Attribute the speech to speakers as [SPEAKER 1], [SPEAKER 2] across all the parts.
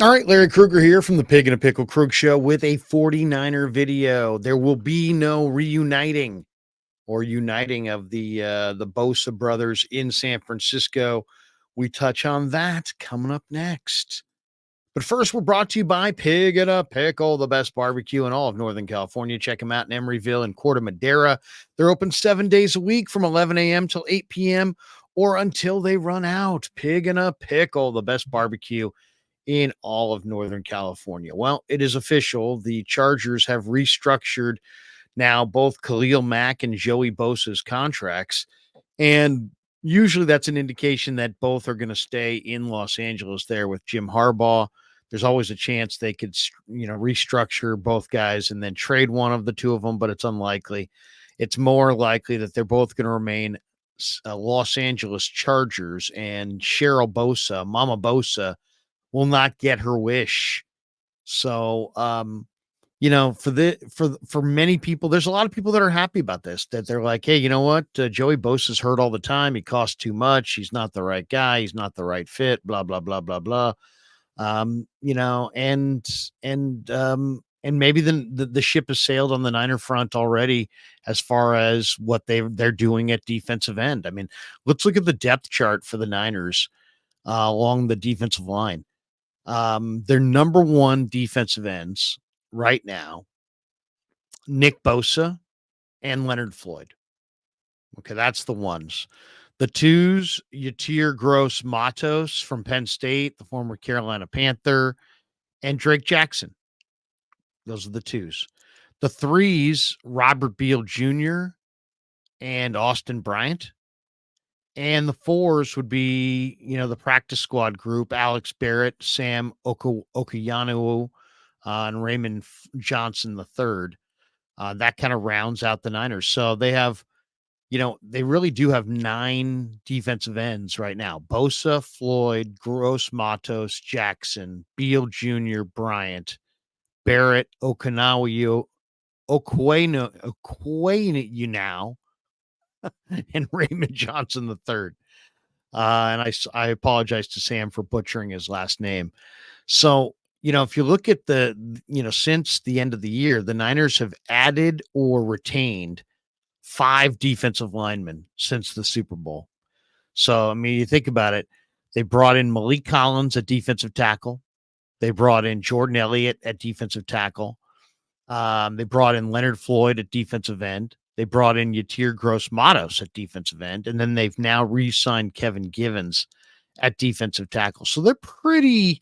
[SPEAKER 1] All right, Larry Krueger here from the Pig and a Pickle Krug Show with a 49er video. There will be no reuniting or uniting of the Bosa brothers in San Francisco. We touch on that coming up next. But first, we're brought to you by Pig and a Pickle, the best barbecue in all of Northern California. Check them out in Emeryville and Corte Madera. They're open 7 days a week from 11 a.m. till 8 p.m. or until they run out. Pig and a Pickle, the best barbecue in all of Northern California. Well, it is official. The Chargers have restructured now both Khalil Mack and Joey Bosa's contracts. And usually that's an indication that both are going to stay in Los Angeles there with Jim Harbaugh. There's always a chance they could, restructure both guys and then trade one of the two of them, but it's unlikely. It's more likely that they're both going to remain Los Angeles Chargers, and Cheryl Bosa, Mama Bosa, will not get her wish. So, for many people, there's a lot of people that are happy about this, that they're like, hey, you know what? Joey Bosa's hurt all the time. He costs too much. He's not the right guy. He's not the right fit, blah, blah, blah, blah, blah. And maybe the ship has sailed on the Niner front already as far as what they're doing at defensive end. I mean, let's look at the depth chart for the Niners along the defensive line. Their number one defensive ends right now, Nick Bosa and Leonard Floyd. Okay, that's the ones. The twos, Yatir Gross Matos from Penn State, the former Carolina Panther, and Drake Jackson. Those are the twos. The threes, Robert Beal Jr. and Austin Bryant. And the fours would be, the practice squad group, Alex Barrett, Sam Okayanu, and Raymond Johnson III. That kind of rounds out the Niners. So they have, they really do have 9 defensive ends right now. Bosa, Floyd, Gross Matos, Jackson, Beal Jr., Bryant, Barrett, Okwenu now, and Raymond Johnson III. And I apologize to Sam for butchering his last name. So, if you look at since the end of the year, the Niners have added or retained 5 defensive linemen since the Super Bowl. So, I mean, you think about it, they brought in Malik Collins at defensive tackle. They brought in Jordan Elliott at defensive tackle. They brought in Leonard Floyd at defensive end. They brought in Yatir Gross Matos at defensive end. And then they've now re-signed Kevin Givens at defensive tackle. So they're pretty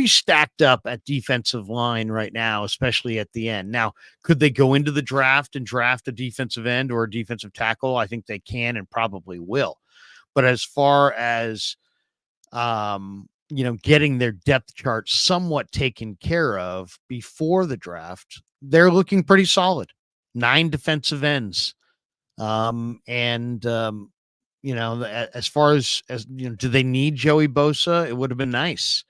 [SPEAKER 1] stacked up at defensive line right now, especially at the end. Now, could they go into the draft and draft a defensive end or a defensive tackle? I think they can and probably will. But as far as, getting their depth chart somewhat taken care of before the draft, they're looking pretty solid. 9 defensive ends. As far as do they need Joey Bosa? It would have been nice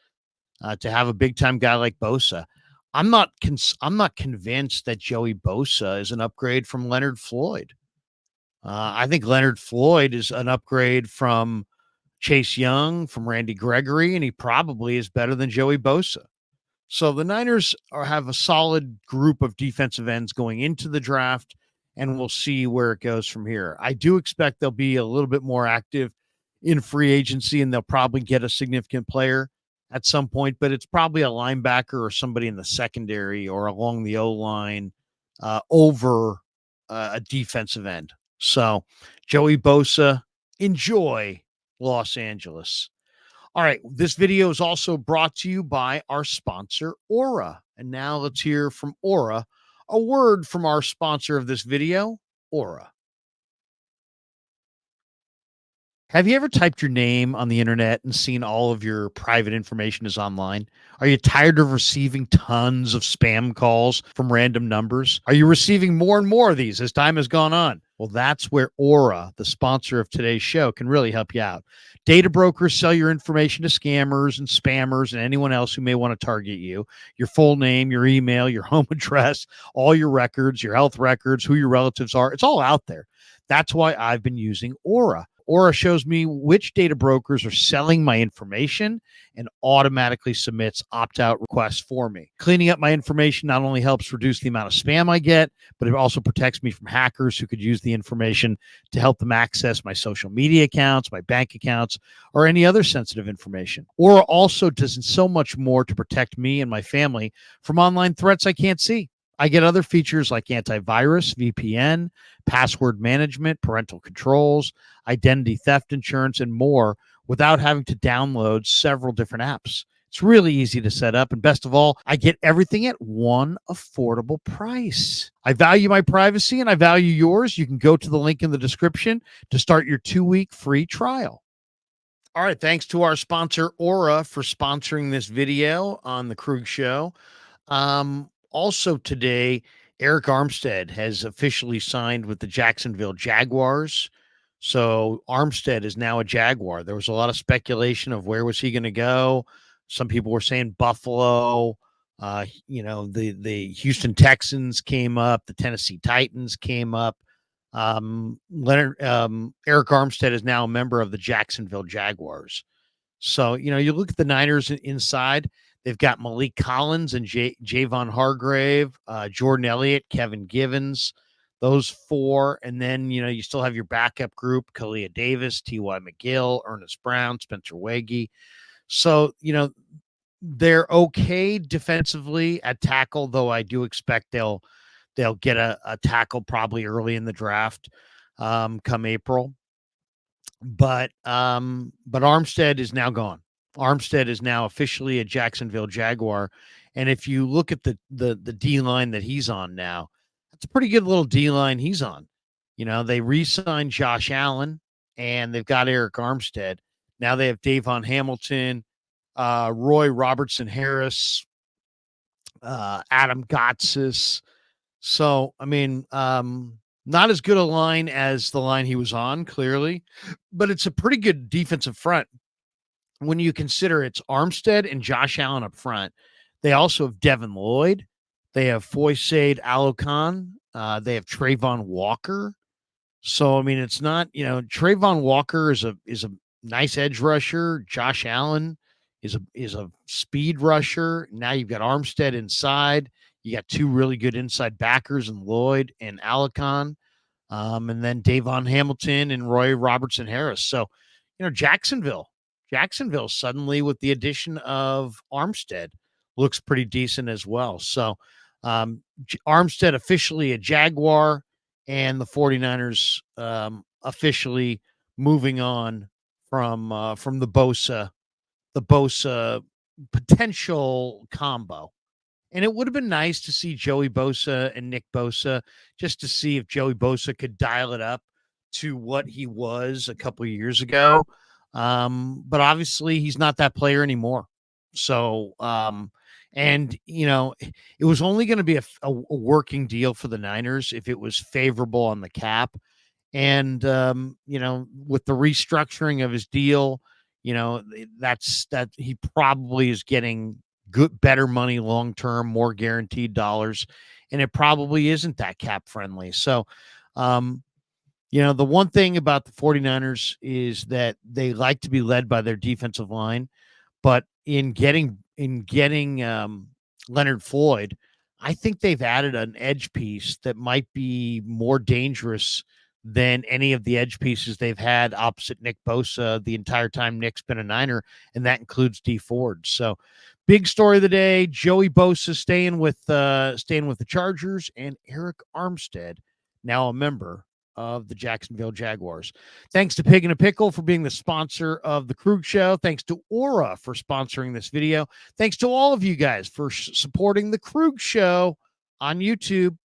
[SPEAKER 1] to have a big time guy like Bosa. I'm not convinced that Joey Bosa is an upgrade from Leonard Floyd. I think Leonard Floyd is an upgrade from Chase Young, from Randy Gregory, and he probably is better than Joey Bosa. So the Niners have a solid group of defensive ends going into the draft, and we'll see where it goes from here. I do expect they'll be a little bit more active in free agency, and they'll probably get a significant player at some point, but it's probably a linebacker or somebody in the secondary or along the O-line over a defensive end. So Joey Bosa, enjoy Los Angeles. All right, this video is also brought to you by our sponsor, Aura. And now let's hear from Aura, a word from our sponsor of this video, Aura. Have you ever typed your name on the internet and seen all of your private information is online? Are you tired of receiving tons of spam calls from random numbers? Are you receiving more and more of these as time has gone on? Well, that's where Aura, the sponsor of today's show, can really help you out. Data brokers sell your information to scammers and spammers and anyone else who may want to target you. Your full name, your email, your home address, all your records, your health records, who your relatives are. It's all out there. That's why I've been using Aura. Aura shows me which data brokers are selling my information and automatically submits opt-out requests for me. Cleaning up my information not only helps reduce the amount of spam I get, but it also protects me from hackers who could use the information to help them access my social media accounts, my bank accounts, or any other sensitive information. Aura also does so much more to protect me and my family from online threats I can't see. I get other features like antivirus, VPN, password management, parental controls, identity theft insurance, and more without having to download several different apps. It's really easy to set up. And best of all, I get everything at one affordable price. I value my privacy and I value yours. You can go to the link in the description to start your 2-week free trial. All right. Thanks to our sponsor, Aura, for sponsoring this video on the Krug Show. Also today, Eric Armstead has officially signed with the Jacksonville Jaguars. So Armstead is now a Jaguar. There was a lot of speculation of where was he going to go. Some people were saying Buffalo. The Houston Texans came up. The Tennessee Titans came up. Eric Armstead is now a member of the Jacksonville Jaguars. So, you look at the Niners inside, they've got Malik Collins and Javon Hargrave, Jordan Elliott, Kevin Givens, those four. And then, you still have your backup group, Kalia Davis, T.Y. McGill, Ernest Brown, Spencer Wege. So, they're okay defensively at tackle, though I do expect they'll get a tackle probably early in the draft come April. But Armstead is now gone. Armstead is now officially a Jacksonville Jaguar. And if you look at the D line that he's on now, it's a pretty good little D line he's on. They re-signed Josh Allen and they've got Eric Armstead. Now they have Davon Hamilton, Roy Robertson Harris, Adam Gotsis. So, not as good a line as the line he was on, clearly, but it's a pretty good defensive front when you consider it's Armstead and Josh Allen up front. They also have Devin Lloyd. They have Foysaid Alokhan. They have Trayvon Walker. So, it's not, Trayvon Walker is a nice edge rusher. Josh Allen is a speed rusher. Now you've got Armstead inside. You got two really good inside backers in Lloyd and Alakon, and then Davon Hamilton and Roy Robertson Harris. So, Jacksonville suddenly with the addition of Armstead looks pretty decent as well. So, Armstead officially a Jaguar, and the 49ers officially moving on from the Bosa potential combo. And it would have been nice to see Joey Bosa and Nick Bosa, just to see if Joey Bosa could dial it up to what he was a couple of years ago. But obviously he's not that player anymore. So, it was only going to be a working deal for the Niners if it was favorable on the cap. And, with the restructuring of his deal, that he probably is getting better money long-term, more guaranteed dollars, and it probably isn't that cap friendly. So, the one thing about the 49ers is that they like to be led by their defensive line, but in getting Leonard Floyd, I think they've added an edge piece that might be more dangerous than any of the edge pieces they've had opposite Nick Bosa the entire time Nick's been a Niner, and that includes Dee Ford. So, big story of the day: Joey Bosa staying with the Chargers, and Eric Armstead now a member of the Jacksonville Jaguars. Thanks to Pig and a Pickle for being the sponsor of the Krug Show. Thanks to Aura for sponsoring this video. Thanks to all of you guys for supporting the Krug Show on YouTube.